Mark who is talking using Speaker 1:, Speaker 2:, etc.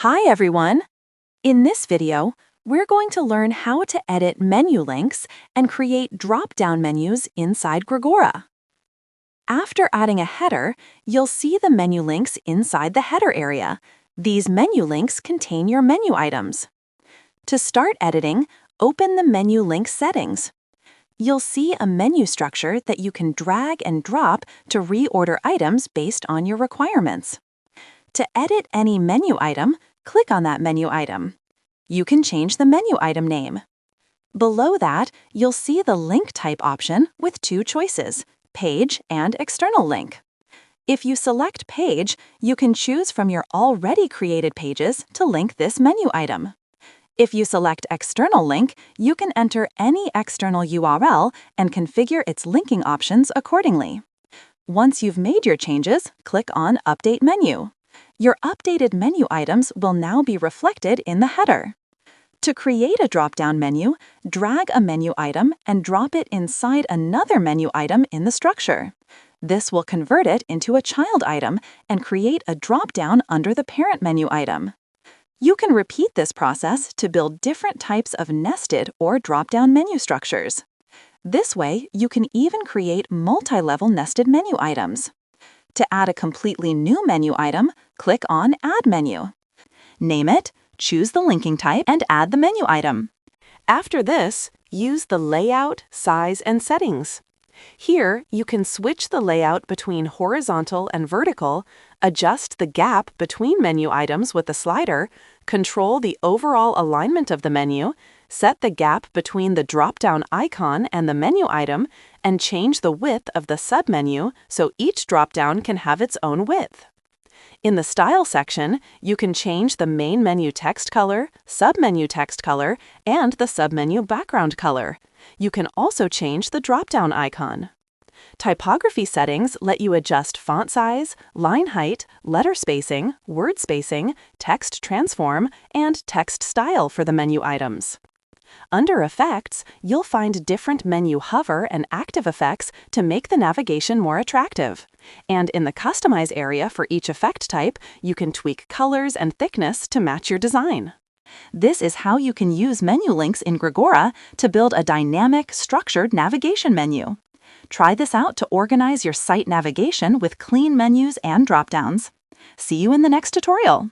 Speaker 1: Hi everyone! In this video, we're going to learn how to edit menu links and create drop-down menus inside Grigora. After adding a header, you'll see the menu links inside the header area. These menu links contain your menu items. To start editing, open the menu link settings. You'll see a menu structure that you can drag and drop to reorder items based on your requirements. To edit any menu item, click on that menu item. You can change the menu item name. Below that, you'll see the link type option with two choices, page and external link. If you select page, you can choose from your already created pages to link this menu item. If you select external link, you can enter any external URL and configure its linking options accordingly. Once you've made your changes, click on Update Menu. Your updated menu items will now be reflected in the header. To create a drop-down menu, drag a menu item and drop it inside another menu item in the structure. This will convert it into a child item and create a drop-down under the parent menu item. You can repeat this process to build different types of nested or drop-down menu structures. This way, you can even create multi-level nested menu items. To add a completely new menu item, click on Add Menu. Name it, choose the linking type, and add the menu item. After this, use the Layout, Size, and Settings. Here, you can switch the layout between horizontal and vertical, adjust the gap between menu items with the slider, control the overall alignment of the menu, set the gap between the drop-down icon and the menu item, and change the width of the submenu so each drop-down can have its own width. In the Style section, you can change the main menu text color, submenu text color, and the submenu background color. You can also change the drop-down icon. Typography settings let you adjust font size, line height, letter spacing, word spacing, text transform, and text style for the menu items. Under Effects, you'll find different menu hover and active effects to make the navigation more attractive. And in the Customize area for each effect type, you can tweak colors and thickness to match your design. This is how you can use menu links in Grigora to build a dynamic, structured navigation menu. Try this out to organize your site navigation with clean menus and dropdowns. See you in the next tutorial.